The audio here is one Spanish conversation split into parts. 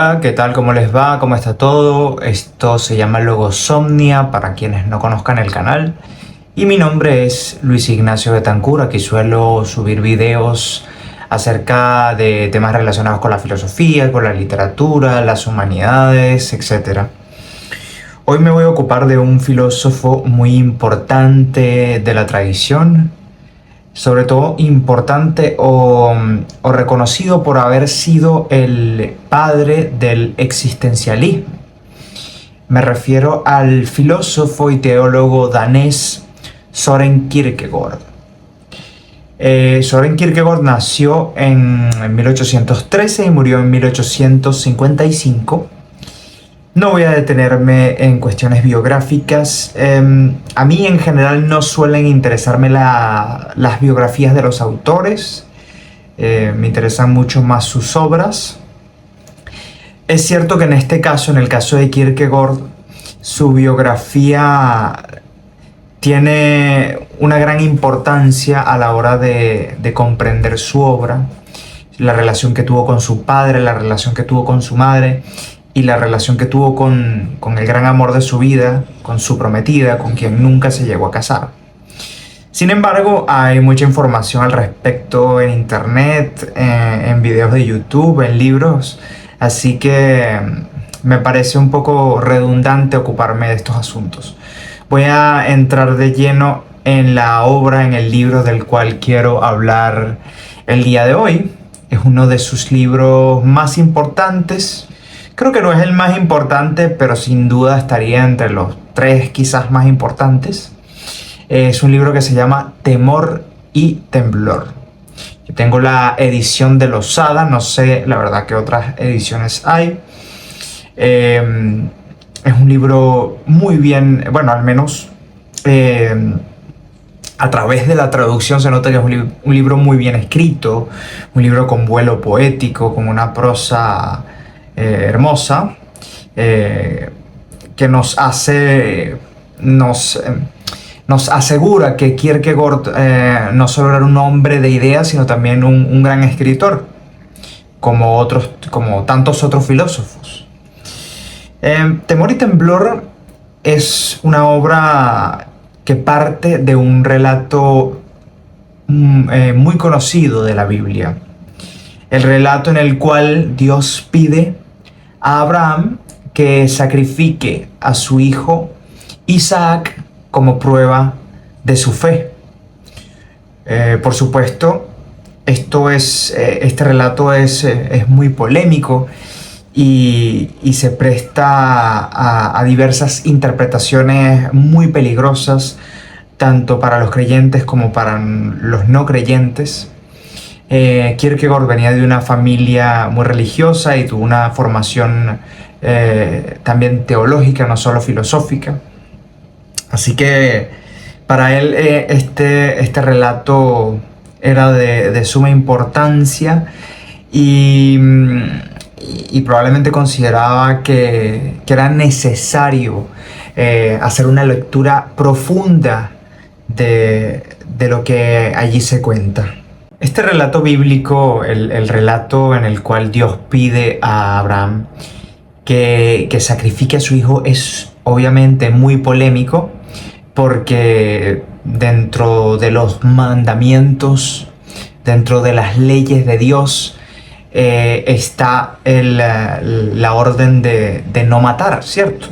Hola, ¿qué tal? ¿Cómo les va? ¿Cómo está todo? Esto se llama Logosomnia para quienes no conozcan el canal. Y mi nombre es Luis Ignacio Betancur. Aquí suelo subir videos acerca de temas relacionados con la filosofía, con la literatura, las humanidades, etc. Hoy me voy a ocupar de un filósofo muy importante de la tradición, sobre todo importante o reconocido por haber sido el padre del existencialismo. Me refiero al filósofo y teólogo danés Søren Kierkegaard. Søren Kierkegaard nació en 1813 y murió en 1855. No voy a detenerme en cuestiones biográficas. A mí en general no suelen interesarme las biografías de los autores. Me interesan mucho más sus obras. Es cierto que en este caso, en el caso de Kierkegaard, su biografía tiene una gran importancia a la hora de comprender su obra, la relación que tuvo con su padre, la relación que tuvo con su madre y la relación que tuvo con el gran amor de su vida, con su prometida, con quien nunca se llegó a casar. Sin embargo, hay mucha información al respecto en internet, en videos de YouTube, en libros, así que me parece un poco redundante ocuparme de estos asuntos. Voy a entrar de lleno en la obra, en el libro del cual quiero hablar el día de hoy. Es uno de sus libros más importantes. Creo que no es el más importante, pero sin duda estaría entre los 3 quizás más importantes. Es un libro que se llama Temor y Temblor. Yo tengo la edición de Losada, no sé la verdad qué otras ediciones hay. Es un libro muy bien, bueno, al menos a través de la traducción se nota que es un libro muy bien escrito, un libro con vuelo poético, con una prosa hermosa, que nos asegura que Kierkegaard no solo era un hombre de ideas, sino también un gran escritor, como tantos otros filósofos. Temor y Temblor es una obra que parte de un relato muy conocido de la Biblia. El relato en el cual Dios pide a Abraham que sacrifique a su hijo Isaac como prueba de su fe. Por supuesto, este relato es muy polémico y se presta a diversas interpretaciones muy peligrosas, tanto para los creyentes como para los no creyentes. Kierkegaard venía de una familia muy religiosa y tuvo una formación también teológica, no solo filosófica. Así que para él este relato era de suma importancia y probablemente consideraba que era necesario hacer una lectura profunda de lo que allí se cuenta. Este relato bíblico, el relato en el cual Dios pide a Abraham que sacrifique a su hijo, es obviamente muy polémico, porque dentro de los mandamientos, dentro de las leyes de Dios, está la orden de no matar, ¿cierto?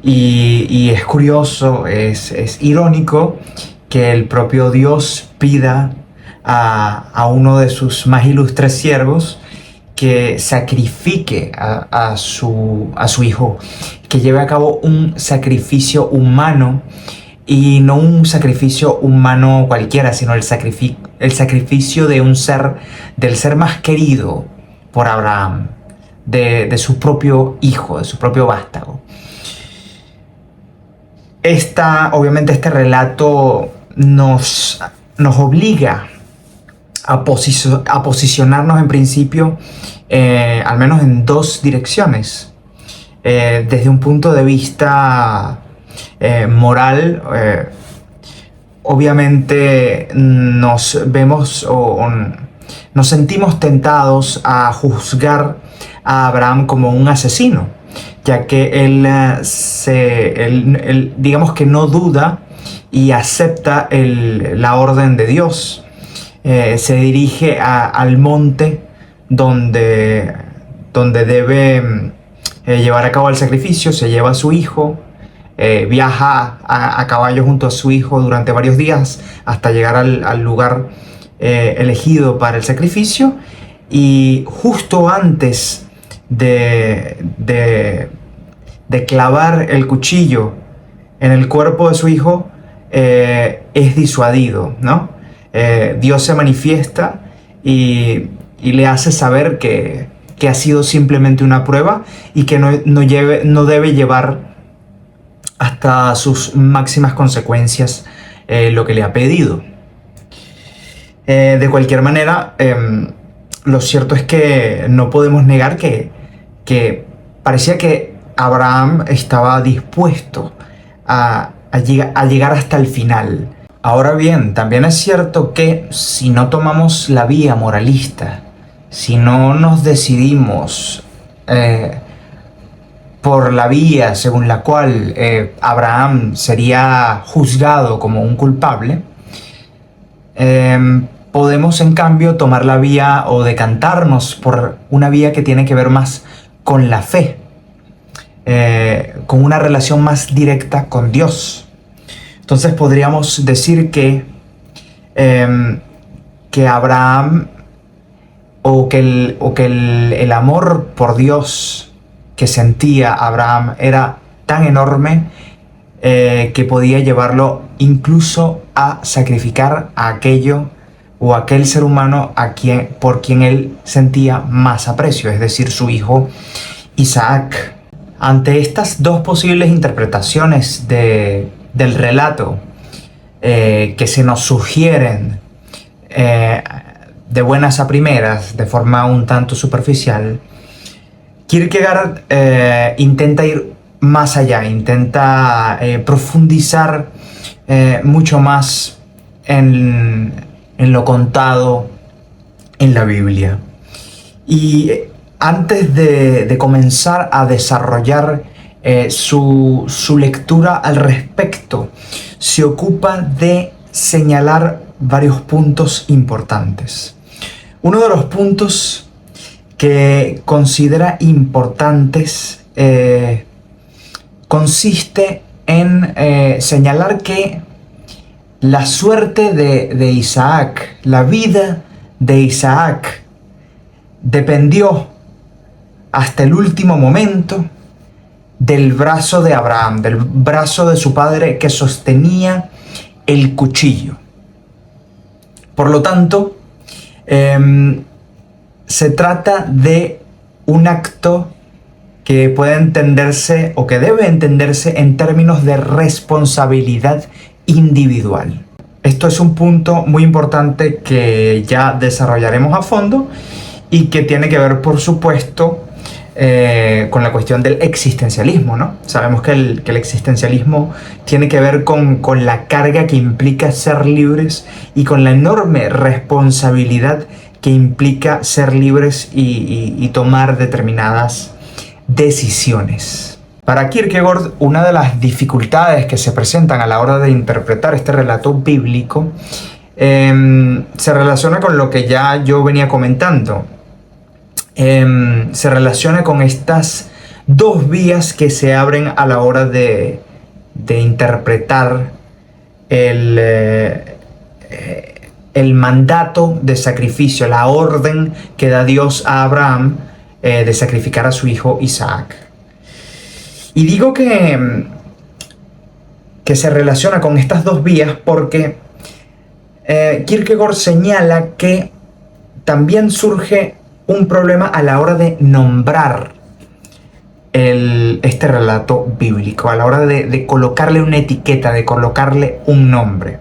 Y es curioso, es irónico que el propio Dios pida a uno de sus más ilustres siervos que sacrifique a su hijo, que lleve a cabo un sacrificio humano, y no un sacrificio humano cualquiera, sino el sacrificio de del ser más querido por Abraham, de su propio hijo, de su propio vástago. Obviamente este relato nos obliga a posicionarnos en principio, al menos en 2 direcciones. Desde un punto de vista moral, obviamente nos vemos o nos sentimos tentados a juzgar a Abraham como un asesino, ya que él digamos que no duda y acepta la orden de Dios. Se dirige al monte donde debe llevar a cabo el sacrificio, se lleva a su hijo, viaja a caballo junto a su hijo durante varios días hasta llegar al lugar elegido para el sacrificio, y justo antes de clavar el cuchillo en el cuerpo de su hijo, es disuadido, ¿no? Dios se manifiesta y le hace saber que ha sido simplemente una prueba y que no debe llevar hasta sus máximas consecuencias lo que le ha pedido. De cualquier manera, lo cierto es que no podemos negar que parecía que Abraham estaba dispuesto a llegar hasta el final. Ahora bien, también es cierto que si no tomamos la vía moralista, si no nos decidimos por la vía según la cual Abraham sería juzgado como un culpable, podemos en cambio tomar la vía o decantarnos por una vía que tiene que ver más con la fe, con una relación más directa con Dios. Entonces podríamos decir que Abraham o que el amor por Dios que sentía Abraham era tan enorme que podía llevarlo incluso a sacrificar a aquello o aquel ser humano por quien él sentía más aprecio, es decir, su hijo Isaac. Ante estas dos posibles interpretaciones del relato que se nos sugieren de buenas a primeras, de forma un tanto superficial, Kierkegaard intenta ir más allá, intenta profundizar mucho más en lo contado en la Biblia. Y antes de comenzar a desarrollar su lectura al respecto, se ocupa de señalar varios puntos importantes. Uno de los puntos que considera importantes consiste en señalar que la suerte de Isaac, la vida de Isaac, dependió hasta el último momento del brazo de Abraham, del brazo de su padre que sostenía el cuchillo. Por lo tanto, se trata de un acto que puede entenderse o que debe entenderse en términos de responsabilidad individual. Esto es un punto muy importante que ya desarrollaremos a fondo y que tiene que ver, por supuesto, con la cuestión del existencialismo, ¿no? Sabemos que el existencialismo tiene que ver con la carga que implica ser libres y con la enorme responsabilidad que implica ser libres y tomar determinadas decisiones. Para Kierkegaard, una de las dificultades que se presentan a la hora de interpretar este relato bíblico se relaciona con lo que ya yo venía comentando. Se relaciona con estas dos vías que se abren a la hora de interpretar el mandato de sacrificio, la orden que da Dios a Abraham de sacrificar a su hijo Isaac. Y digo que se relaciona con estas dos vías porque Kierkegaard señala que también surge un problema a la hora de nombrar este relato bíblico, a la hora de colocarle una etiqueta, de colocarle un nombre.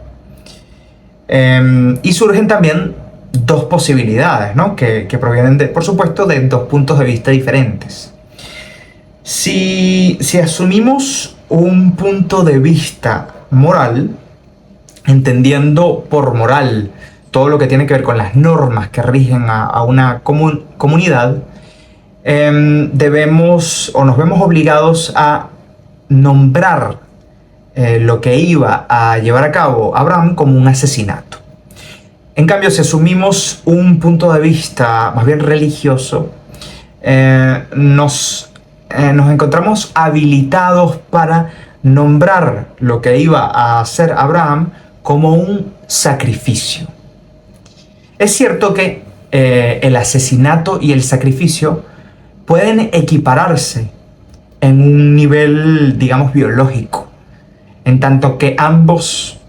Y surgen también dos posibilidades, ¿no? que provienen, por supuesto, de dos puntos de vista diferentes. Si asumimos un punto de vista moral, entendiendo por moral todo lo que tiene que ver con las normas que rigen a una comunidad, debemos o nos vemos obligados a nombrar lo que iba a llevar a cabo Abraham como un asesinato. En cambio, si asumimos un punto de vista más bien religioso, nos encontramos habilitados para nombrar lo que iba a hacer Abraham como un sacrificio. Es cierto que el asesinato y el sacrificio pueden equipararse en un nivel, digamos, biológico, en tanto que ambos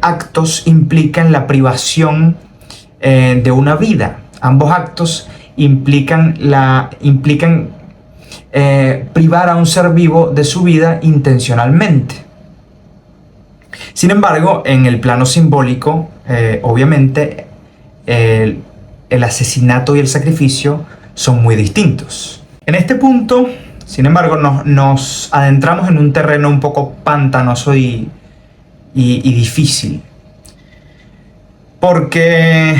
actos implican la privación de una vida. Ambos actos implican privar a un ser vivo de su vida intencionalmente. Sin embargo, en el plano simbólico, obviamente, el asesinato y el sacrificio son muy distintos. En este punto, sin embargo, nos adentramos en un terreno un poco pantanoso y difícil. Porque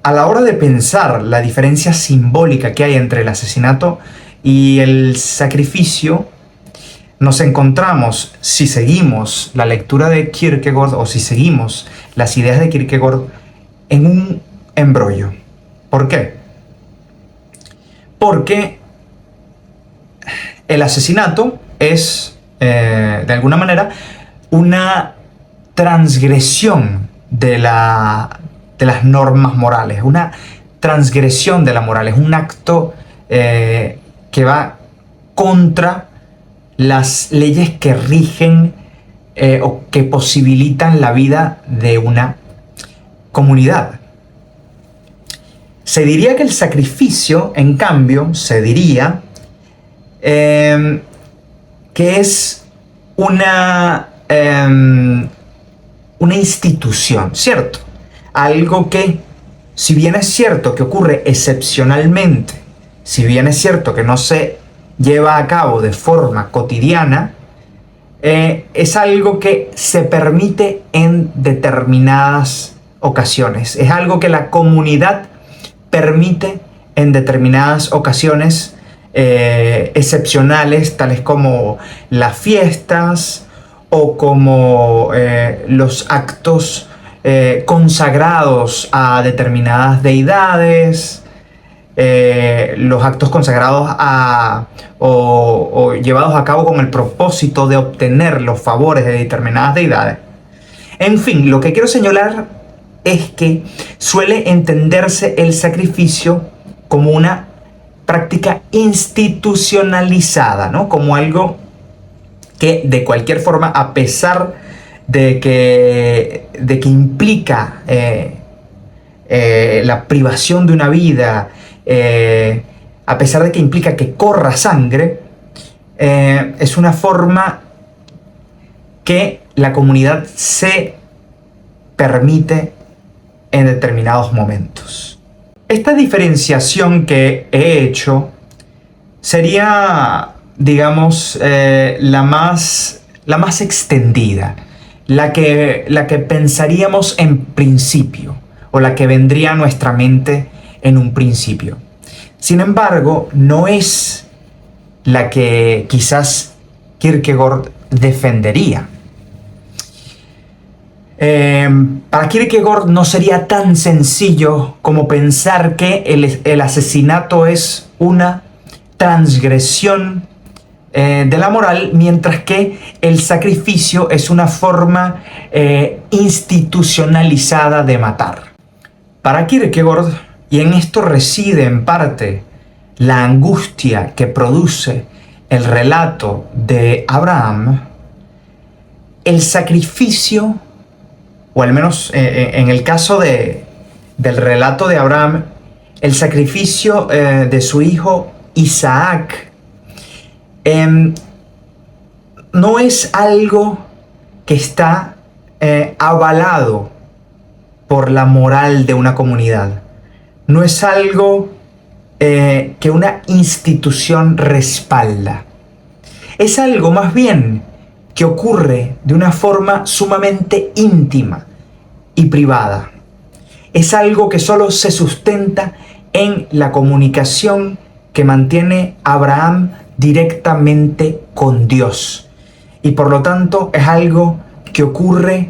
a la hora de pensar la diferencia simbólica que hay entre el asesinato y el sacrificio, nos encontramos, si seguimos la lectura de Kierkegaard o si seguimos las ideas de Kierkegaard, en un embrollo. ¿Por qué? Porque el asesinato es, de alguna manera, una transgresión de las normas morales, una transgresión de la moral, es un acto que va contra las leyes que rigen o que posibilitan la vida de una comunidad. Se diría que el sacrificio, en cambio, se diría que es una institución, ¿cierto? Algo que, si bien es cierto que ocurre excepcionalmente, si bien es cierto que no se lleva a cabo de forma cotidiana, es algo que se permite en determinadas ocasiones. Es algo que la comunidad permite en determinadas ocasiones excepcionales, tales como las fiestas o como los actos consagrados a determinadas deidades, los actos consagrados o llevados a cabo con el propósito de obtener los favores de determinadas deidades. En fin, lo que quiero señalar es que suele entenderse el sacrificio como una práctica institucionalizada, ¿no? Como algo que de cualquier forma, a pesar de que implica la privación de una vida, a pesar de que implica que corra sangre, es una forma que la comunidad se permite en determinados momentos. Esta diferenciación que he hecho sería, digamos, la más extendida, la que pensaríamos en principio, o la que vendría a nuestra mente en un principio. Sin embargo, no es la que quizás Kierkegaard defendería. Para Kierkegaard no sería tan sencillo como pensar que el asesinato es una transgresión de la moral, mientras que el sacrificio es una forma institucionalizada de matar. Para Kierkegaard, y en esto reside en parte la angustia que produce el relato de Abraham, el sacrificio, o al menos en el caso del relato de Abraham, el sacrificio de su hijo Isaac, no es algo que está avalado por la moral de una comunidad. No es algo que una institución respalda. Es algo más bien que ocurre de una forma sumamente íntima y privada. Es algo que solo se sustenta en la comunicación que mantiene Abraham directamente con Dios. Y por lo tanto es algo que ocurre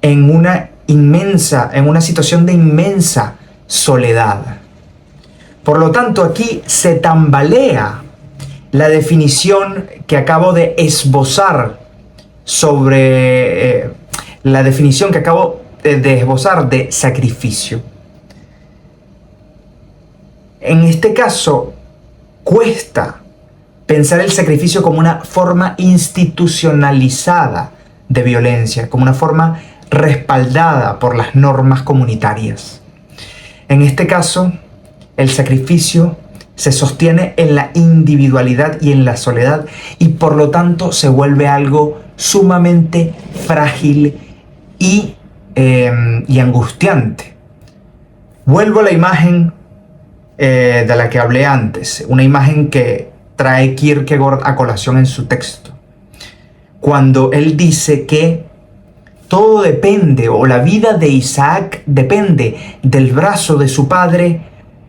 en una situación de inmensa soledad. Por lo tanto, aquí se tambalea la definición que acabo de esbozar sobre la definición que acabo de esbozar de sacrificio. En este caso, cuesta pensar el sacrificio como una forma institucionalizada de violencia, como una forma respaldada por las normas comunitarias. En este caso, el sacrificio se sostiene en la individualidad y en la soledad, y por lo tanto se vuelve algo sumamente frágil y angustiante. Vuelvo a la imagen de la que hablé antes, una imagen que trae Kierkegaard a colación en su texto, cuando él dice que todo depende, o la vida de Isaac depende del brazo de su padre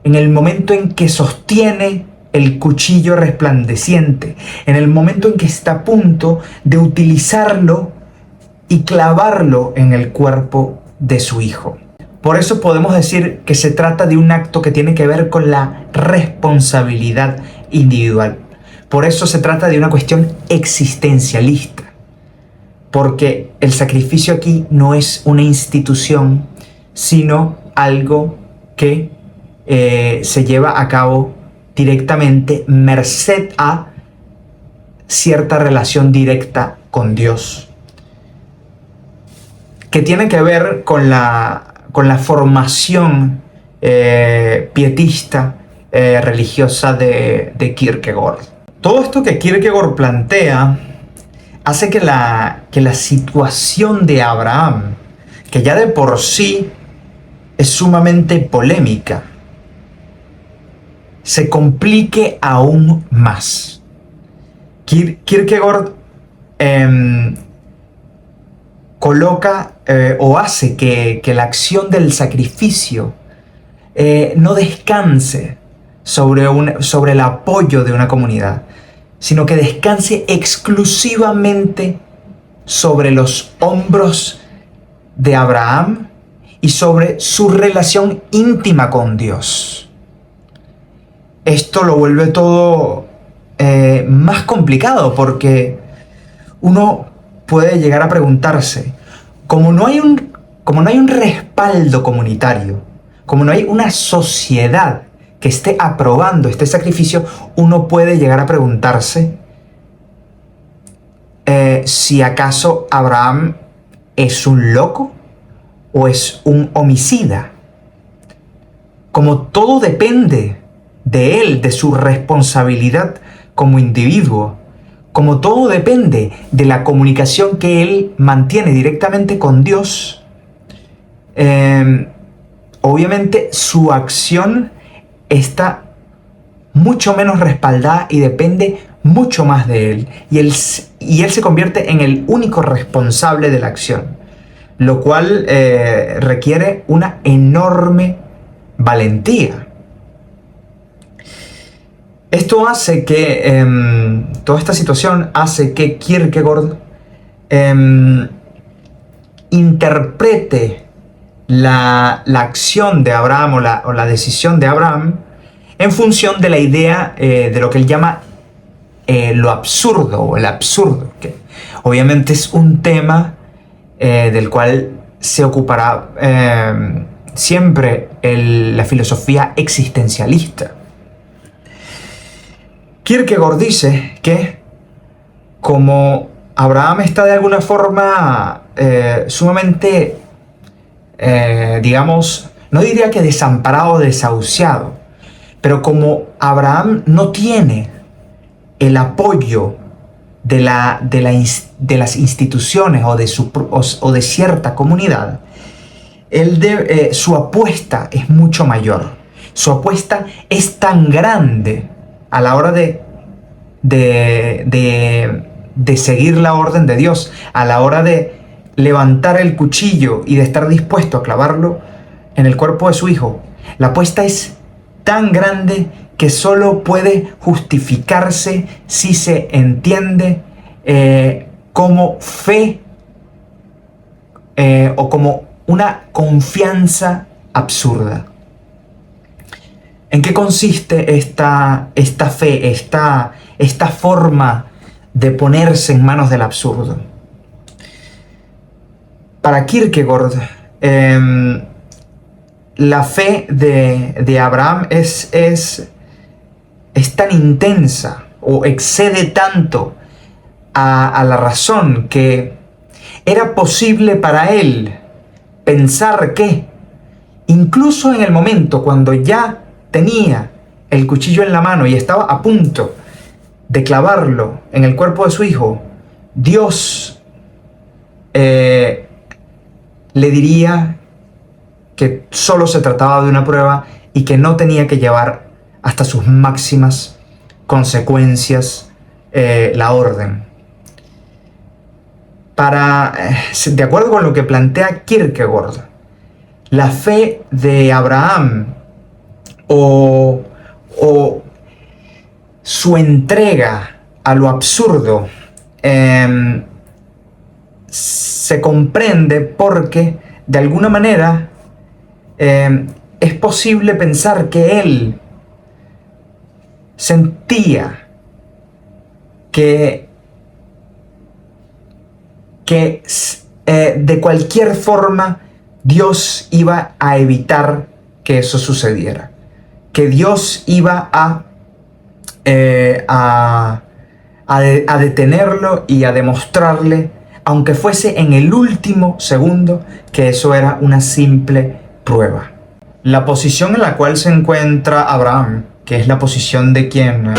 en el momento en que sostiene el cuchillo resplandeciente, en el momento en que está a punto de utilizarlo y clavarlo en el cuerpo de su hijo. Por eso podemos decir que se trata de un acto que tiene que ver con la responsabilidad individual. Por eso se trata de una cuestión existencialista. Porque el sacrificio aquí no es una institución, sino algo que se lleva a cabo directamente merced a cierta relación directa con Dios, que tiene que ver con la formación pietista religiosa de Kierkegaard. Todo esto que Kierkegaard plantea hace que la situación de Abraham, que ya de por sí es sumamente polémica, se complique aún más. Kierkegaard coloca o hace que la acción del sacrificio no descanse sobre el apoyo de una comunidad, sino que descanse exclusivamente sobre los hombros de Abraham y sobre su relación íntima con Dios. Esto lo vuelve todo más complicado, porque uno puede llegar a preguntarse, como no hay un respaldo comunitario, como no hay una sociedad que esté aprobando este sacrificio, uno puede llegar a preguntarse si acaso Abraham es un loco o es un homicida. Como todo depende de él, de su responsabilidad como individuo, como todo depende de la comunicación que él mantiene directamente con Dios, obviamente su acción está mucho menos respaldada y depende mucho más de él. Y él se convierte en el único responsable de la acción, lo cual requiere una enorme valentía. Esto hace que, toda esta situación hace que Kierkegaard interprete la acción de Abraham o la decisión de Abraham en función de la idea de lo que él llama lo absurdo o el absurdo, que obviamente es un tema del cual se ocupará siempre la filosofía existencialista. Kierkegaard dice que como Abraham está de alguna forma sumamente, digamos, no diría que desamparado o desahuciado, pero como Abraham no tiene el apoyo de las instituciones o de cierta comunidad, su apuesta es mucho mayor. Su apuesta es tan grande a la hora de seguir la orden de Dios, a la hora de levantar el cuchillo y de estar dispuesto a clavarlo en el cuerpo de su hijo, La apuesta es tan grande que solo puede justificarse si se entiende como fe o como una confianza absurda. ¿En qué consiste esta fe, esta forma de ponerse en manos del absurdo? Para Kierkegaard, la fe de Abraham es tan intensa o excede tanto a la razón que era posible para él pensar que incluso en el momento cuando ya tenía el cuchillo en la mano y estaba a punto de clavarlo en el cuerpo de su hijo, Dios le diría que solo se trataba de una prueba y que no tenía que llevar hasta sus máximas consecuencias la orden. De acuerdo con lo que plantea Kierkegaard, la fe de Abraham o su entrega a lo absurdo se comprende porque de alguna manera es posible pensar que él sentía que de cualquier forma Dios iba a evitar que eso sucediera, que Dios iba a detenerlo y a demostrarle, aunque fuese en el último segundo, que eso era una simple prueba. La posición en la cual se encuentra Abraham, que es la posición de quien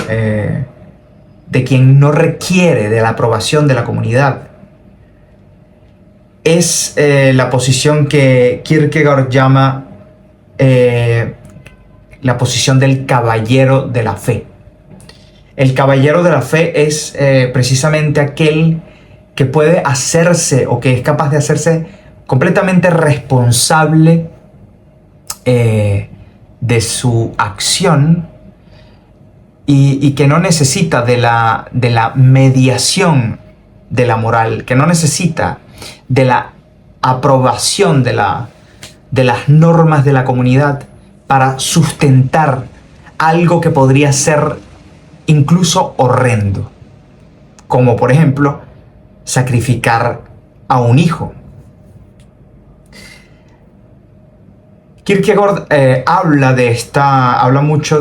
no requiere de la aprobación de la comunidad, es la posición que Kierkegaard llama la posición del caballero de la fe. El caballero de la fe es precisamente aquel que puede hacerse o que es capaz de hacerse completamente responsable de su acción y que no necesita de la mediación de la moral, que no necesita de la aprobación de las normas de la comunidad para sustentar algo que podría ser incluso horrendo, como por ejemplo sacrificar a un hijo. Kierkegaard habla mucho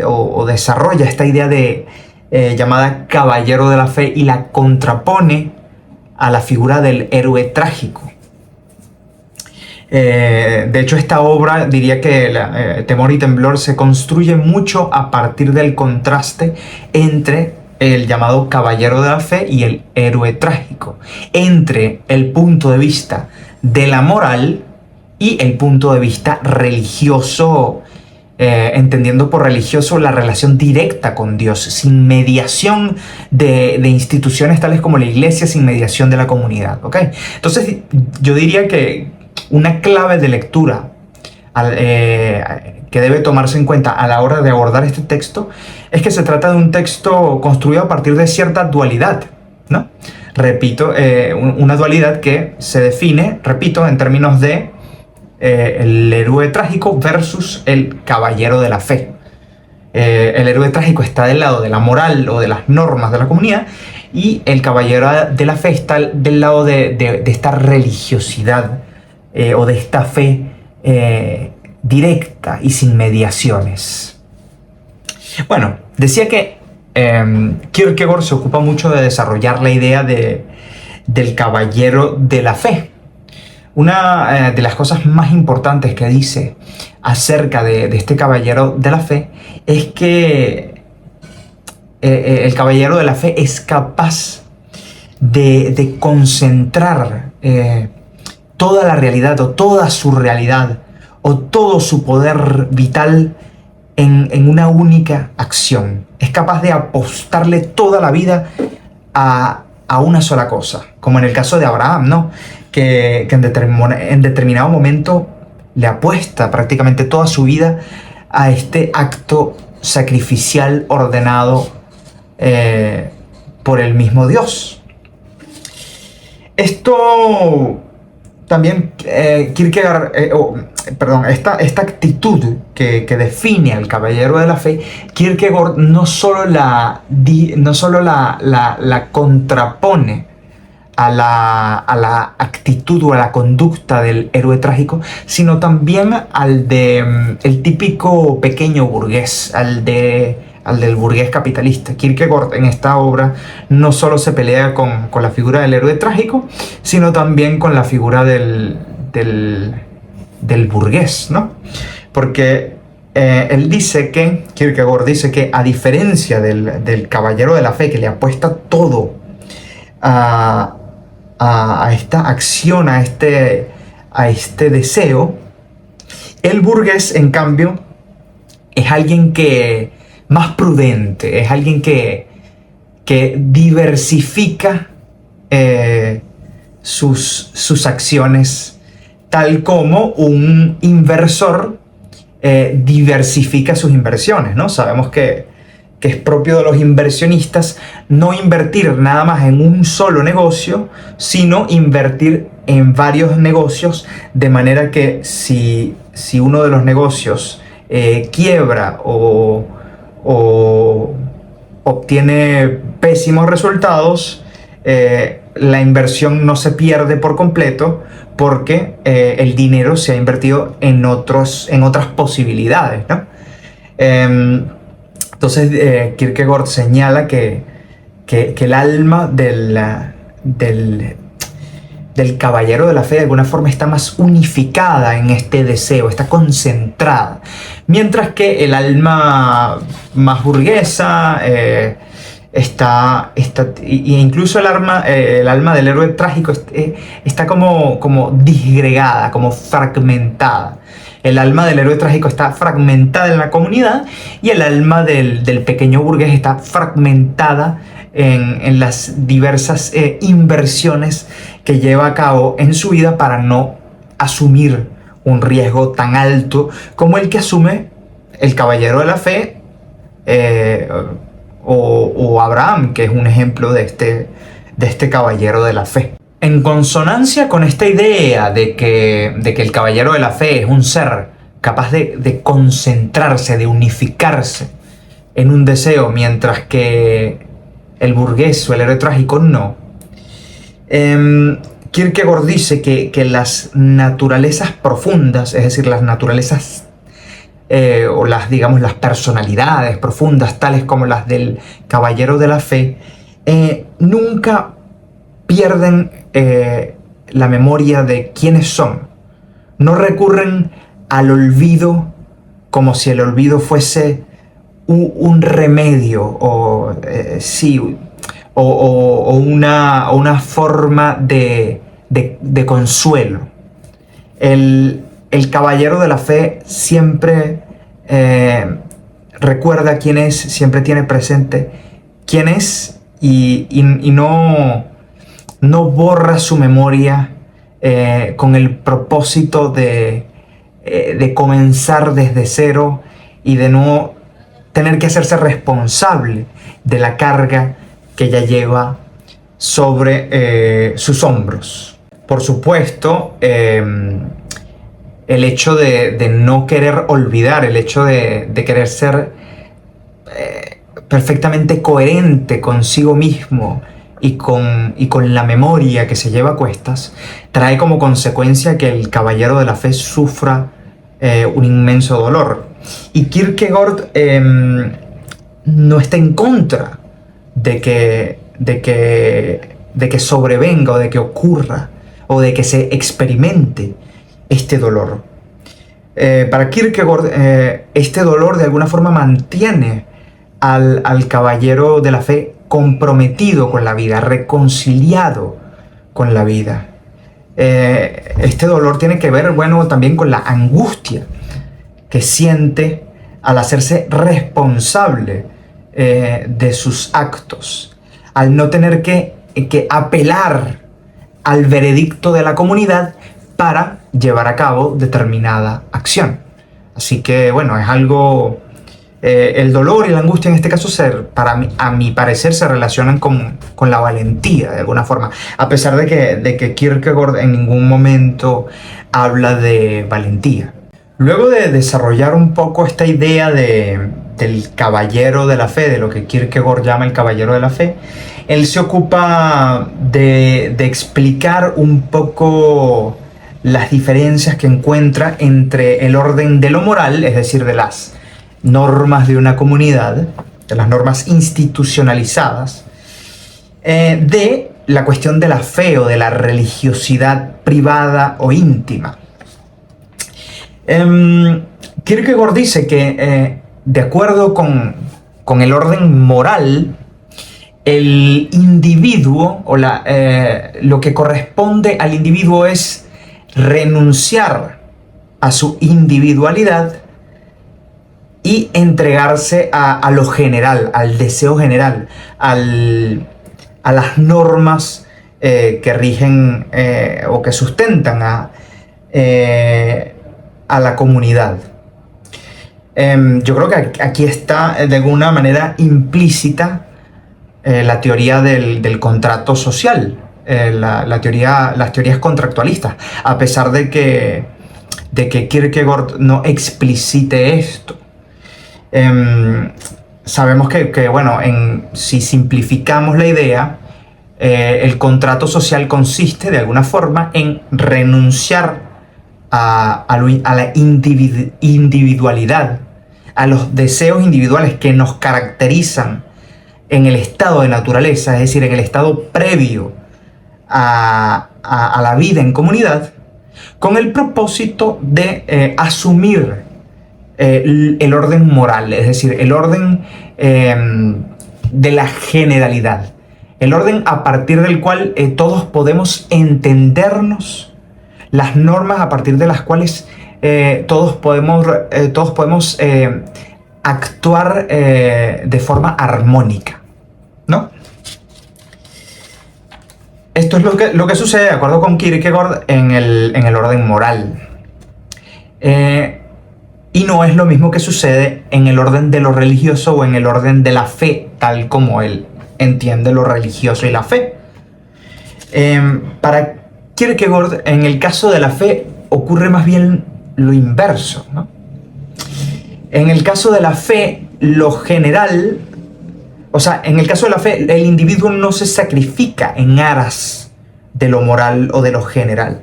o desarrolla esta idea llamada caballero de la fe y la contrapone a la figura del héroe trágico. De hecho, esta obra, diría que Temor y Temblor, se construye mucho a partir del contraste entre el llamado caballero de la fe y el héroe trágico, entre el punto de vista de la moral y el punto de vista religioso, entendiendo por religioso la relación directa con Dios, sin mediación de instituciones tales como la iglesia, sin mediación de la comunidad, ¿ok? Entonces, yo diría que una clave de lectura que debe tomarse en cuenta a la hora de abordar este texto es que se trata de un texto construido a partir de cierta dualidad, ¿no? Repito, una dualidad que se define, repito, en términos de el héroe trágico versus el caballero de la fe. El héroe trágico está del lado de la moral o de las normas de la comunidad y el caballero de la fe está del lado de esta religiosidad o de esta fe directa y sin mediaciones. Bueno, decía que Kierkegaard se ocupa mucho de desarrollar la idea del caballero de la fe. Una de las cosas más importantes que dice acerca de este caballero de la fe es que el caballero de la fe es capaz de concentrar toda la realidad o toda su realidad o todo su poder vital en una única acción. Es capaz de apostarle toda la vida a una sola cosa, como en el caso de Abraham, ¿no? Que en determinado momento le apuesta prácticamente toda su vida a este acto sacrificial ordenado por el mismo Dios. Esto también Kierkegaard, esta actitud que define al caballero de la fe, Kierkegaard no solo la contrapone a la actitud o a la conducta del héroe trágico, sino también al de el típico pequeño burgués, al del burgués capitalista. Kierkegaard en esta obra no solo se pelea con la figura del héroe trágico, sino también con la figura del burgués, ¿no? Porque Kierkegaard dice que, a diferencia del caballero de la fe, que le apuesta todo a esta acción, a este deseo, el burgués, en cambio, es alguien más prudente, es alguien que diversifica sus acciones, tal como un inversor diversifica sus inversiones, ¿no? Sabemos que es propio de los inversionistas no invertir nada más en un solo negocio, sino invertir en varios negocios, de manera que si uno de los negocios quiebra o obtiene pésimos resultados, la inversión no se pierde por completo, porque el dinero se ha invertido en otras posibilidades, ¿no? Entonces Kierkegaard señala que el alma del caballero de la fe de alguna forma está más unificada en este deseo, está concentrada, mientras que el alma más burguesa incluso el alma del héroe trágico está como disgregada, como fragmentada. El alma del héroe trágico está fragmentada en la comunidad, y el alma del pequeño burgués está fragmentada en las diversas inversiones que lleva a cabo en su vida para no asumir un riesgo tan alto como el que asume el caballero de la fe o Abraham, que es un ejemplo de este caballero de la fe. En consonancia con esta idea de que el caballero de la fe es un ser capaz de concentrarse, de unificarse en un deseo, mientras que el burgués o el héroe trágico no, Kierkegaard dice que las naturalezas profundas, es decir, las naturalezas o las personalidades profundas, tales como las del caballero de la fe, nunca pierden la memoria de quiénes son. No recurren al olvido como si el olvido fuese un remedio o una forma de consuelo. El caballero de la fe siempre recuerda quién es, siempre tiene presente quién es, y no borra su memoria con el propósito de comenzar desde cero y de no tener que hacerse responsable de la carga que ya lleva sobre sus hombros. Por supuesto, el hecho de no querer olvidar, el hecho de querer ser perfectamente coherente consigo mismo y con la memoria que se lleva a cuestas, trae como consecuencia que el caballero de la fe sufra un inmenso dolor. Y Kierkegaard no está en contra de que sobrevenga, o de que ocurra, o de que se experimente este dolor. Para Kierkegaard, este dolor de alguna forma mantiene al caballero de la fe comprometido con la vida, reconciliado con la vida. Este dolor tiene que ver, también con la angustia que siente al hacerse responsable de sus actos, al no tener que apelar al veredicto de la comunidad para llevar a cabo determinada acción. Así que bueno, es algo... el dolor y la angustia en este caso, a mi parecer, se relacionan con la valentía de alguna forma, a pesar de que Kierkegaard en ningún momento habla de valentía. Luego de desarrollar un poco esta idea del caballero de la fe, de lo que Kierkegaard llama el caballero de la fe, él se ocupa de explicar un poco las diferencias que encuentra entre el orden de lo moral, es decir, de las normas de una comunidad, de las normas institucionalizadas, de la cuestión de la fe o de la religiosidad privada o íntima. Kierkegaard dice que, de acuerdo con el orden moral, el individuo o lo que corresponde al individuo es renunciar a su individualidad y entregarse a lo general, al deseo general, a las normas que rigen o que sustentan a la comunidad. Yo creo que aquí está de alguna manera implícita la teoría del contrato social, las teorías contractualistas, a pesar de que Kierkegaard no explicite esto. Sabemos que bueno, si simplificamos la idea, el contrato social consiste de alguna forma en renunciar a la individualidad, a los deseos individuales que nos caracterizan en el estado de naturaleza, es decir, en el estado previo a la vida en comunidad, con el propósito de asumir el orden moral, es decir, el orden de la generalidad, el orden a partir del cual todos podemos entendernos, las normas a partir de las cuales todos podemos actuar de forma armónica, ¿no? Esto es lo que sucede, de acuerdo con Kierkegaard, en el orden moral. Y no es lo mismo que sucede en el orden de lo religioso o en el orden de la fe, tal como él entiende lo religioso y la fe. Para Kierkegaard, en el caso de la fe, ocurre más bien lo inverso, ¿no? En el caso de la fe, lo general, o sea, en el caso de la fe, el individuo no se sacrifica en aras de lo moral o de lo general.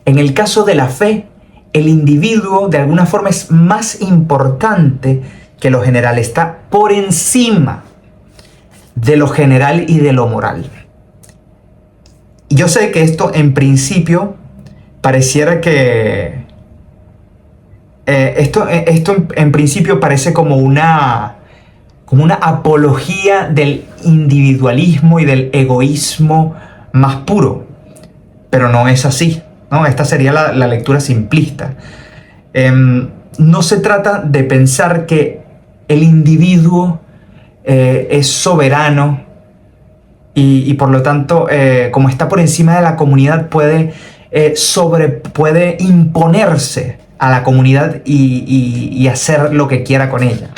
En el caso de la fe, el individuo de alguna forma es más importante que lo general, está por encima de lo general y de lo moral. Y yo sé que esto en principio pareciera que... esto en principio parece como una apología del individualismo y del egoísmo más puro, pero no es así, ¿no? Esta sería la lectura simplista. No se trata de pensar que el individuo es soberano y por lo tanto, como está por encima de la comunidad, puede imponerse a la comunidad y hacer lo que quiera con ella.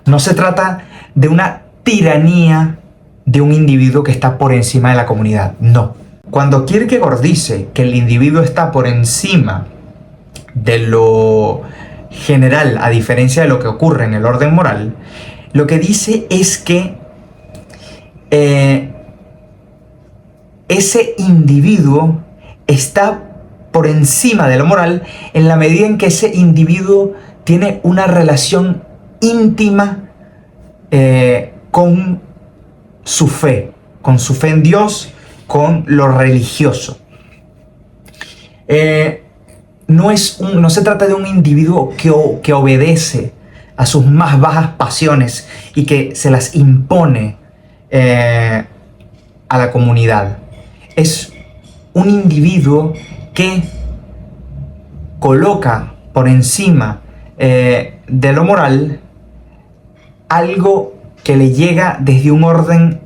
No se trata de una tiranía de un individuo que está por encima de la comunidad, no. Cuando Kierkegaard dice que el individuo está por encima de lo general, a diferencia de lo que ocurre en el orden moral, lo que dice es que ese individuo está por encima de lo moral en la medida en que ese individuo tiene una relación íntima con su fe en Dios, con lo religioso. No se trata de un individuo que obedece a sus más bajas pasiones y que se las impone a la comunidad. Es un individuo que coloca por encima de lo moral algo que le llega desde un orden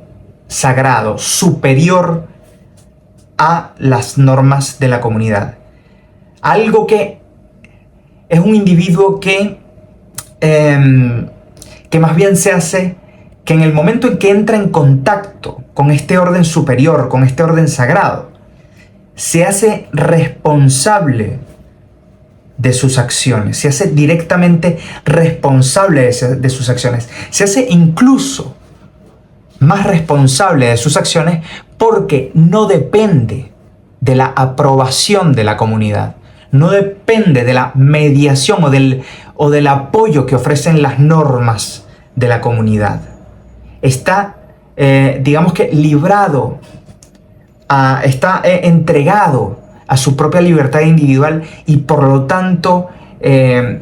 sagrado, superior a las normas de la comunidad. Algo que es un individuo que más bien se hace que en el momento en que entra en contacto con este orden superior, con este orden sagrado, se hace responsable de sus acciones, se hace directamente responsable de sus acciones, se hace incluso más responsable de sus acciones porque no depende de la aprobación de la comunidad, no depende de la mediación o del apoyo que ofrecen las normas de la comunidad. Está, digamos que, librado, está entregado a su propia libertad individual y por lo tanto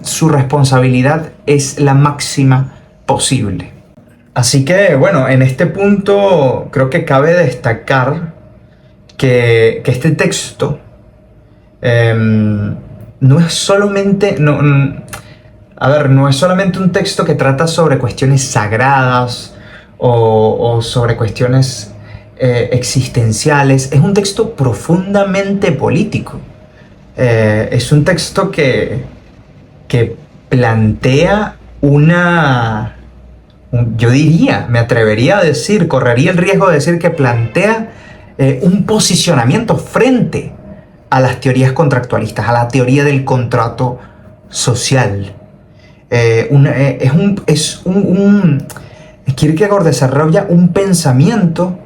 su responsabilidad es la máxima posible. Así que bueno, en este punto creo que cabe destacar que este texto no es solamente, no es solamente un texto que trata sobre cuestiones sagradas o sobre cuestiones existenciales. Es un texto profundamente político. Es un texto que plantea yo diría, me atrevería a decir, correría el riesgo de decir que plantea un posicionamiento frente a las teorías contractualistas, a la teoría del contrato social. Kierkegaard desarrolla un pensamiento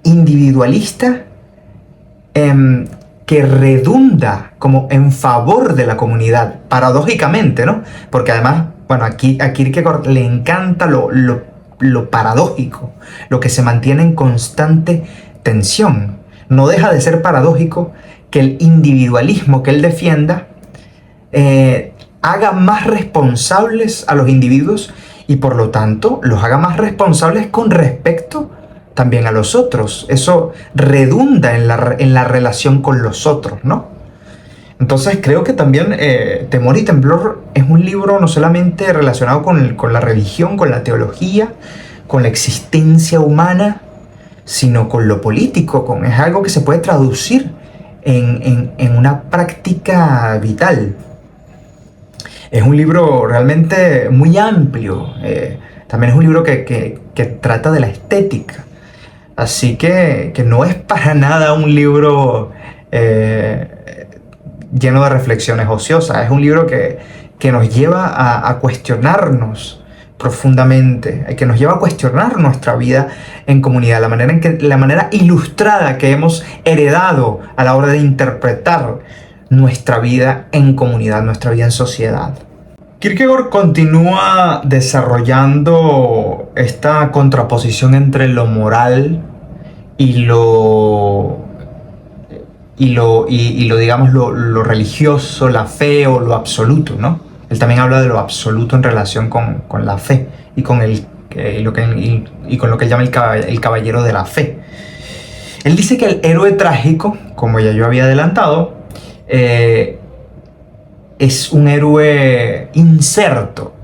individualista que redunda como en favor de la comunidad, paradójicamente, ¿no? Porque además, bueno, a Kierkegaard le encanta lo paradójico, lo que se mantiene en constante tensión. No deja de ser paradójico que el individualismo que él defienda haga más responsables a los individuos y por lo tanto los haga más responsables con respecto también a los otros. Eso redunda en la relación con los otros, ¿no? Entonces creo que también Temor y Temblor es un libro no solamente relacionado con la religión, con la teología, con la existencia humana, sino con lo político, es algo que se puede traducir en una práctica vital. Es un libro realmente muy amplio, también es un libro que trata de la estética, así que no es para nada un libro lleno de reflexiones ociosas, es un libro que nos lleva a cuestionarnos profundamente, que nos lleva a cuestionar nuestra vida en comunidad, la manera ilustrada que hemos heredado a la hora de interpretar nuestra vida en comunidad, nuestra vida en sociedad. Kierkegaard continúa desarrollando esta contraposición entre lo moral y lo digamos, lo religioso, la fe o lo absoluto, ¿no? Él también habla de lo absoluto en relación con la fe y con lo que él llama el caballero de la fe. Él dice que el héroe trágico, como ya yo había adelantado, es un héroe inserto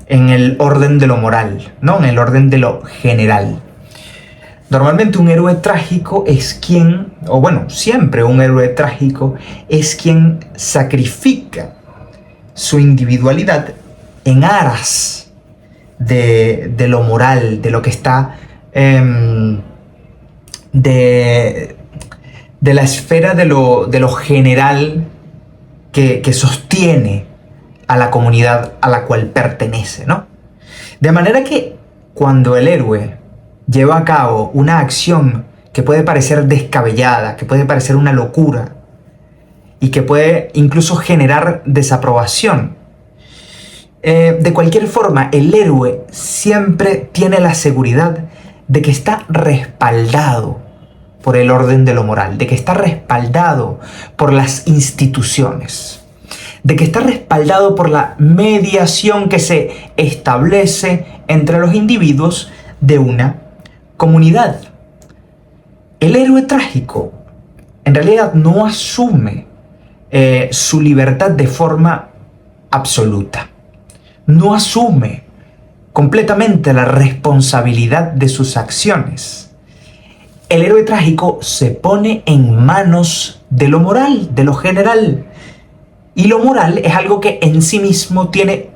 en el orden de lo moral, ¿no? En el orden de lo general. Normalmente un héroe trágico es siempre un héroe trágico es quien sacrifica su individualidad en aras de lo moral, de lo que está de la esfera de lo general que sostiene a la comunidad a la cual pertenece, ¿no? De manera que cuando el héroe lleva a cabo una acción que puede parecer descabellada, que puede parecer una locura y que puede incluso generar desaprobación, de cualquier forma el héroe siempre tiene la seguridad de que está respaldado por el orden de lo moral, de que está respaldado por las instituciones, de que está respaldado por la mediación que se establece entre los individuos de una comunidad. El héroe trágico en realidad no asume su libertad de forma absoluta, no asume completamente la responsabilidad de sus acciones. el héroe trágico se pone en manos de lo moral, de lo general. Y lo moral es algo que en sí mismo tiene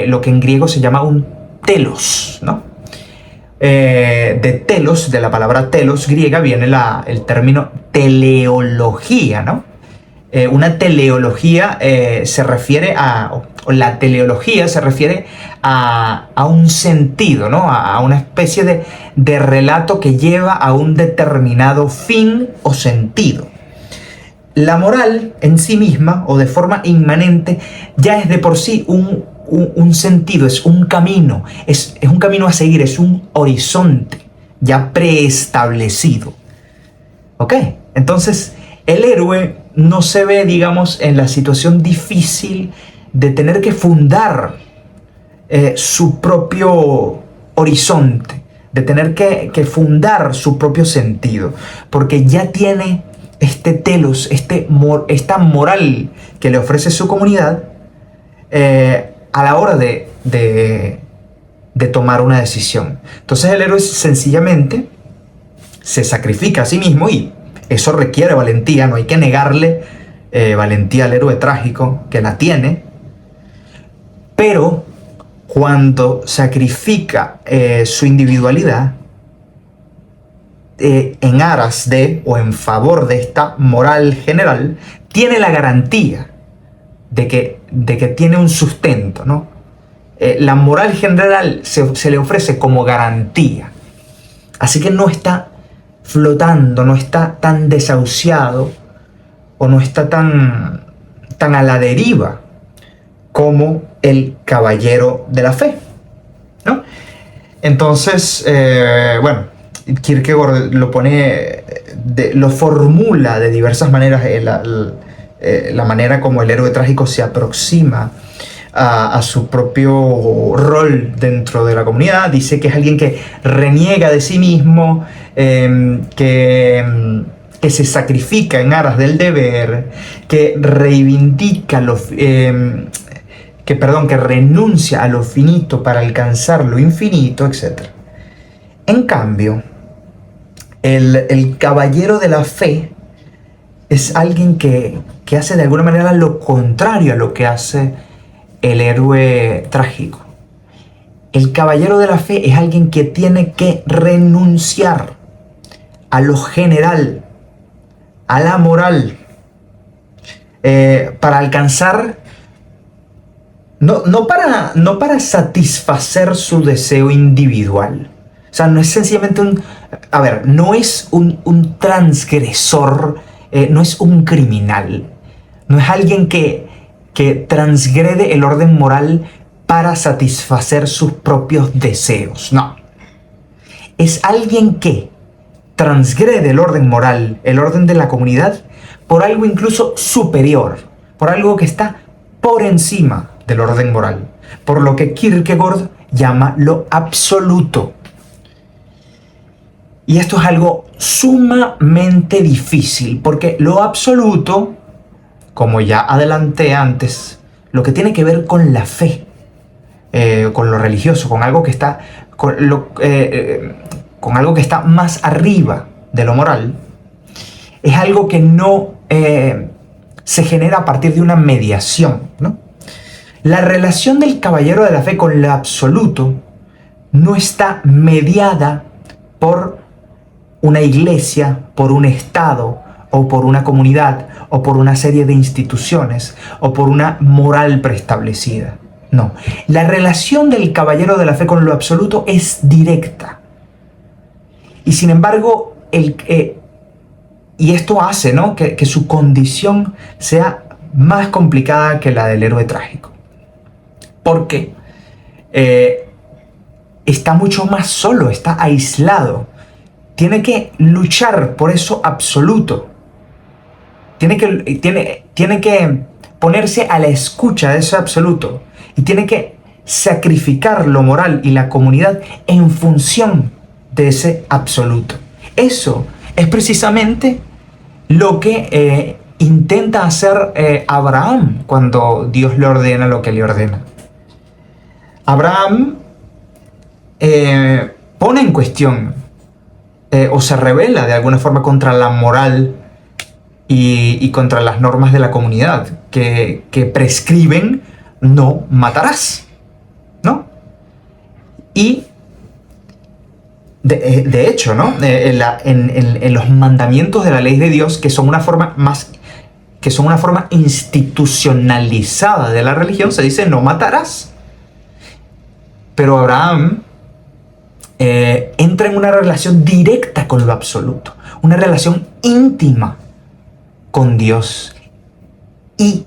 lo que en griego se llama un telos, ¿no? De telos, de la palabra telos griega, viene el término teleología, ¿no? Una teleología se refiere o la teleología se refiere a un sentido, ¿no? A una especie de relato que lleva a un determinado fin o sentido. La moral en sí misma, o de forma inmanente, ya es de por sí un sentido, es un camino, es un camino a seguir, es un horizonte ya preestablecido. ¿Ok? Entonces, el héroe no se ve, digamos, en la situación difícil de tener que fundar su propio horizonte, de tener que fundar su propio sentido, porque ya tiene este telos, esta moral que le ofrece su comunidad a la hora de tomar una decisión. Entonces el héroe sencillamente se sacrifica a sí mismo, y eso requiere valentía, no hay que negarle valentía al héroe trágico, que la tiene, pero cuando sacrifica su individualidad en aras de o en favor de esta moral general, tiene la garantía de que tiene un sustento, ¿no? La moral general se le ofrece como garantía. Así que no está flotando, no está tan desahuciado o no está tan a la deriva como el caballero de la fe, ¿no? Entonces, bueno, Kierkegaard lo formula de diversas maneras, la manera como el héroe trágico se aproxima a su propio rol dentro de la comunidad. Dice que es alguien que reniega de sí mismo, que se sacrifica en aras del deber, que reivindica que renuncia a lo finito para alcanzar lo infinito, etc. En cambio, el caballero de la fe es alguien que hace de alguna manera lo contrario a lo que hace el héroe trágico. El caballero de la fe es alguien que tiene que renunciar a lo general, a la moral, para alcanzar, no para satisfacer su deseo individual. O sea, no es sencillamente no es un transgresor, no es un criminal, no es alguien que transgrede el orden moral para satisfacer sus propios deseos, no. Es alguien que transgrede el orden moral, el orden de la comunidad, por algo incluso superior, por algo que está por encima del orden moral, por lo que Kierkegaard llama lo absoluto. Y esto es algo sumamente difícil, porque lo absoluto, como ya adelanté antes, lo que tiene que ver con la fe, con lo religioso, con algo que está, con algo que está más arriba de lo moral, es algo que no se genera a partir de una mediación, ¿no? La relación del caballero de la fe con lo absoluto no está mediada por una iglesia, por un estado, o por una comunidad, o por una serie de instituciones, o por una moral preestablecida. No, la relación del caballero de la fe con lo absoluto es directa. Y sin embargo, y esto hace, ¿no?, que su condición sea más complicada que la del héroe trágico. Porque está mucho más solo, está aislado. Tiene que luchar por eso absoluto. Tiene que ponerse a la escucha de ese absoluto. Y tiene que sacrificar lo moral y la comunidad en función de ese absoluto. Eso es precisamente lo que intenta hacer Abraham cuando Dios le ordena lo que le ordena. Abraham pone en cuestión o se rebela de alguna forma contra la moral y contra las normas de la comunidad que prescriben no matarás, ¿no? Y de hecho, ¿no? En los mandamientos de la ley de Dios, que son una forma institucionalizada de la religión, se dice no matarás. Pero Abraham entra en una relación directa con lo absoluto, una relación íntima con Dios, y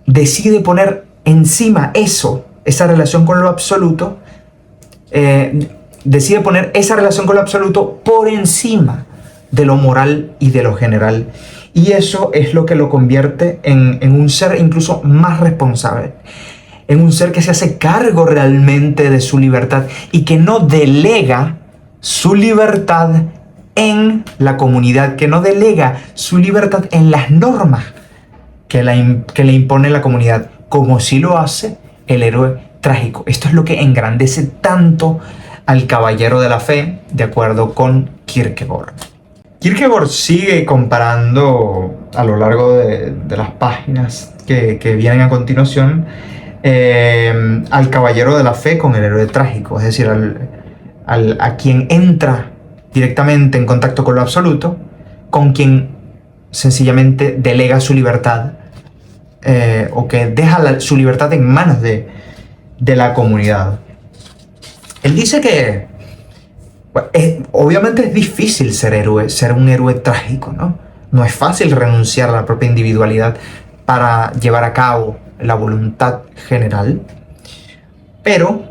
decide poner encima esa relación con lo absoluto, decide poner esa relación con lo absoluto por encima de lo moral y de lo general. Y eso es lo que lo convierte en un ser incluso más responsable, en un ser que se hace cargo realmente de su libertad y que no delega su libertad en la comunidad, que no delega su libertad en las normas que le impone la comunidad, como si lo hace el héroe trágico. Esto es lo que engrandece tanto al caballero de la fe, de acuerdo con Kierkegaard. Kierkegaard sigue comparando a lo largo de las páginas que vienen a continuación al caballero de la fe con el héroe trágico, es decir, a quien entra directamente en contacto con lo absoluto, con quien sencillamente delega su libertad, o que deja su libertad en manos de la comunidad. Él dice que obviamente es difícil ser un héroe trágico, ¿no? No es fácil renunciar a la propia individualidad para llevar a cabo la voluntad general, pero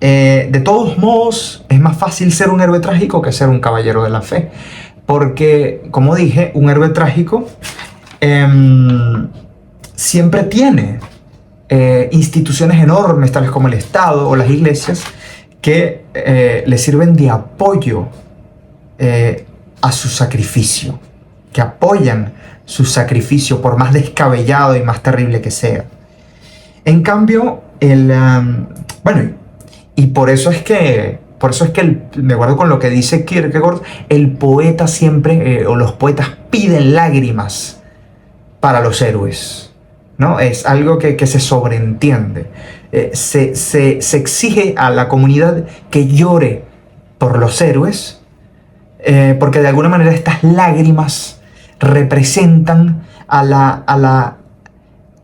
de todos modos es más fácil ser un héroe trágico que ser un caballero de la fe, porque, como dije, un héroe trágico siempre tiene instituciones enormes, tales como el Estado o las iglesias, que le sirven de apoyo a su sacrificio, que apoyan su sacrificio por más descabellado y más terrible que sea. En cambio, y por eso es que de acuerdo con lo que dice Kierkegaard, el poeta siempre, o los poetas piden lágrimas para los héroes, ¿no? Es algo que se sobreentiende. Se exige a la comunidad que llore por los héroes, porque de alguna manera estas lágrimas representan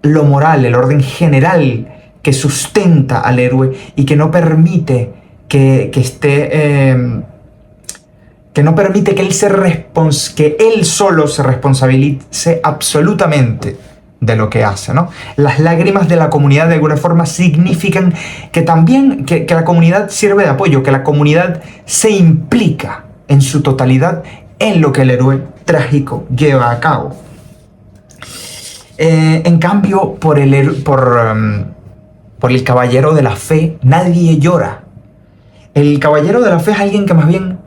lo moral, el orden general que sustenta al héroe y que no permite que él solo se responsabilice absolutamente de lo que hace, ¿no? Las lágrimas de la comunidad de alguna forma significan que también que la comunidad sirve de apoyo, que la comunidad se implica en su totalidad en lo que el héroe trágico lleva a cabo. En cambio, por el caballero de la fe, nadie llora. El caballero de la fe es alguien que más bien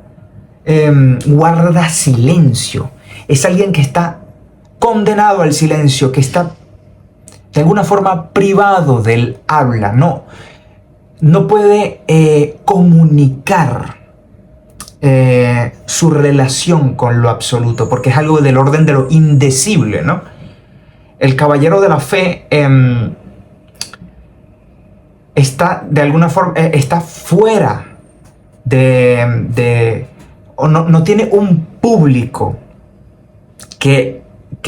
guarda silencio. Es alguien que está condenado al silencio, que está de alguna forma privado del habla. No puede comunicar su relación con lo absoluto, porque es algo del orden de lo indecible, ¿no? El caballero de la fe está de alguna forma está fuera o no tiene un público que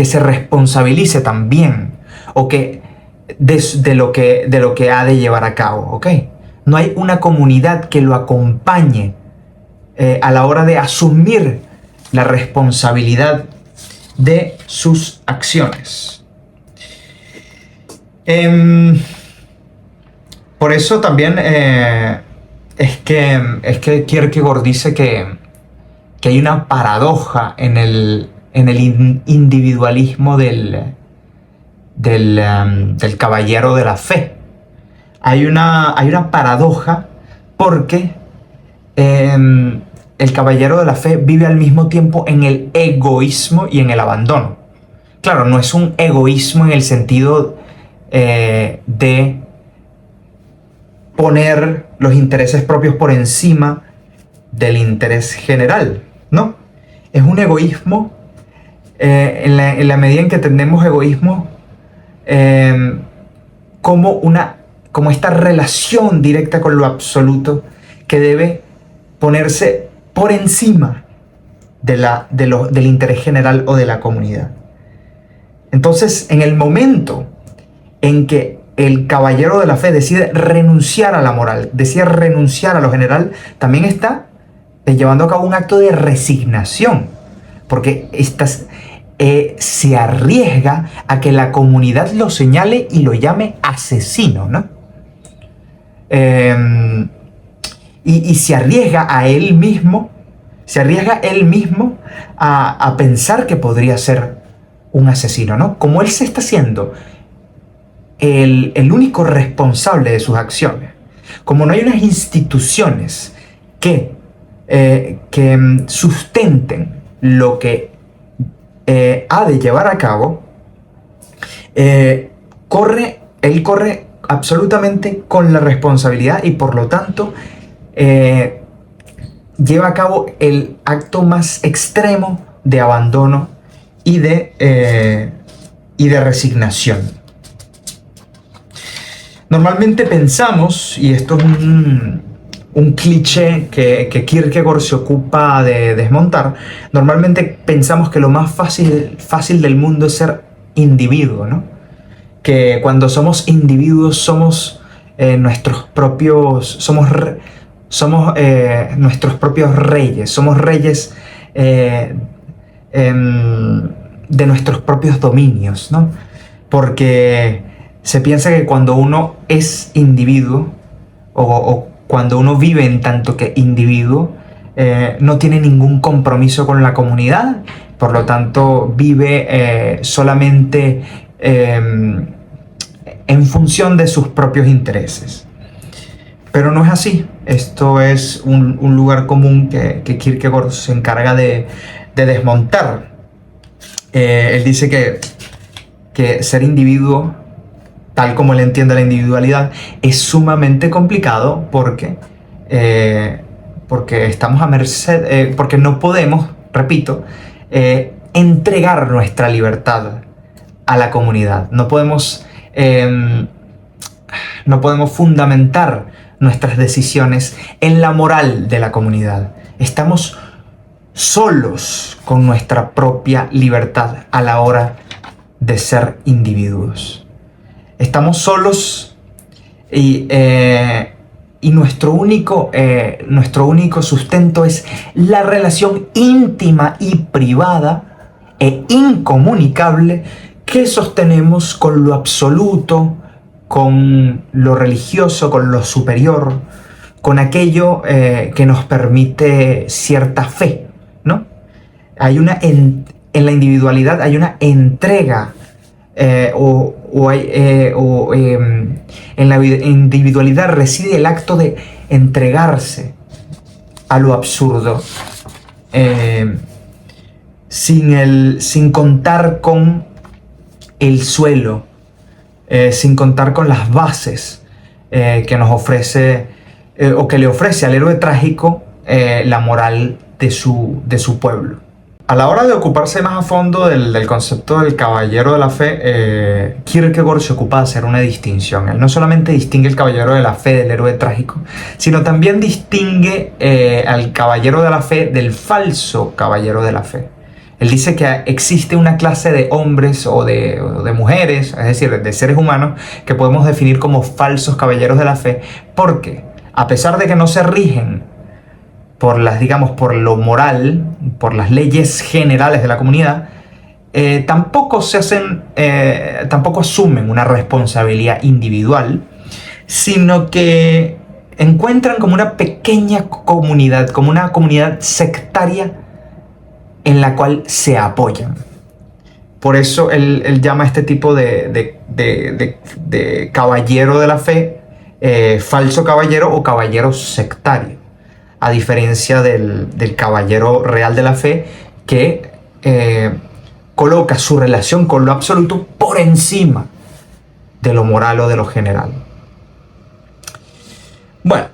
se responsabilice también, o que de lo que ha de llevar a cabo, ¿ok? No hay una comunidad que lo acompañe a la hora de asumir la responsabilidad de sus acciones. Por eso también es que Kierkegaard dice que hay una paradoja en el individualismo del caballero de la fe. Hay una paradoja porque el caballero de la fe vive al mismo tiempo en el egoísmo y en el abandono. Claro, no es un egoísmo en el sentido de poner los intereses propios por encima del interés general, ¿no? Es un egoísmo, en la medida en que entendemos egoísmo como esta relación directa con lo absoluto que debe ponerse por encima del interés general o de la comunidad. Entonces, en el momento en que el caballero de la fe decide renunciar a la moral, decide renunciar a lo general, también está llevando a cabo un acto de resignación, porque se arriesga a que la comunidad lo señale y lo llame asesino, ¿no? Y se arriesga a él mismo, a pensar que podría ser un asesino, ¿no? Como él se está haciendo el único responsable de sus acciones, como no hay unas instituciones que sustenten lo que ha de llevar a cabo, él corre absolutamente con la responsabilidad y por lo tanto lleva a cabo el acto más extremo de abandono y de resignación. Normalmente pensamos, y esto es un cliché que Kierkegaard se ocupa de desmontar, normalmente pensamos que lo más fácil del mundo es ser individuo, ¿no? Que cuando somos individuos somos nuestros propios reyes, somos reyes de nuestros propios dominios, ¿no? Porque se piensa que cuando uno es individuo o cuando uno vive en tanto que individuo, no tiene ningún compromiso con la comunidad, por lo tanto vive solamente en función de sus propios intereses. Pero no es así. Esto es un lugar común que Kierkegaard se encarga de desmontar. Él dice que ser individuo, tal como él entiende la individualidad, es sumamente complicado porque estamos a merced, porque no podemos, repito, entregar nuestra libertad a la comunidad. No podemos fundamentar nuestras decisiones en la moral de la comunidad. Estamos solos con nuestra propia libertad a la hora de ser individuos. Estamos solos y nuestro único sustento es la relación íntima y privada e incomunicable que sostenemos con lo absoluto, con lo religioso, con lo superior, con aquello que nos permite cierta fe, ¿no? En la individualidad hay una entrega, en la individualidad reside el acto de entregarse a lo absurdo, sin contar con el suelo, sin contar con las bases que nos ofrece o que le ofrece al héroe trágico la moral de su pueblo. A la hora de ocuparse más a fondo del concepto del caballero de la fe, Kierkegaard se ocupa de hacer una distinción. Él no solamente distingue el caballero de la fe del héroe trágico, sino también distingue al caballero de la fe del falso caballero de la fe. Él dice que existe una clase de hombres o de mujeres, es decir, de seres humanos, que podemos definir como falsos caballeros de la fe, porque a pesar de que no se rigen por lo moral, por las leyes generales de la comunidad, tampoco asumen una responsabilidad individual, sino que encuentran como una pequeña comunidad, como una comunidad sectaria en la cual se apoyan. Por eso él llama a este tipo de caballero de la fe falso caballero o caballero sectario, a diferencia del caballero real de la fe que coloca su relación con lo absoluto por encima de lo moral o de lo general. Bueno,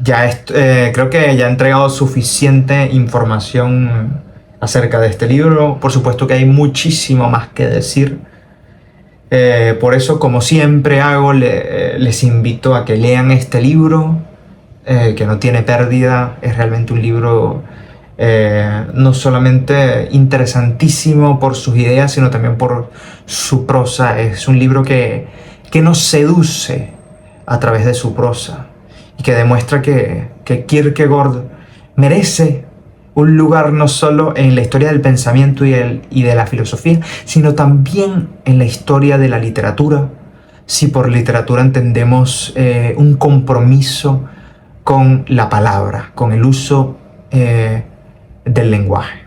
Creo que ya he entregado suficiente información acerca de este libro. Por supuesto que hay muchísimo más que decir. Por eso, como siempre hago, les invito a que lean este libro, que no tiene pérdida. Es realmente un libro no solamente interesantísimo por sus ideas, sino también por su prosa. Es un libro que nos seduce a través de su prosa y que demuestra que Kierkegaard merece un lugar no solo en la historia del pensamiento y de la filosofía, sino también en la historia de la literatura, si por literatura entendemos un compromiso con la palabra, con el uso del lenguaje.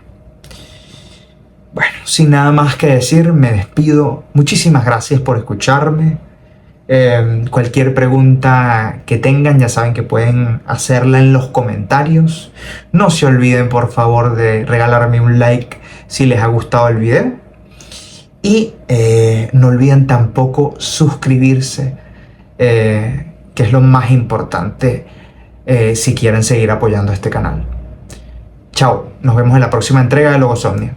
Bueno, sin nada más que decir, me despido. Muchísimas gracias por escucharme. Cualquier pregunta que tengan, ya saben que pueden hacerla en los comentarios. No se olviden, por favor, de regalarme un like si les ha gustado el video. Y no olviden tampoco suscribirse, que es lo más importante si quieren seguir apoyando este canal. Chao, nos vemos en la próxima entrega de Logosomnia.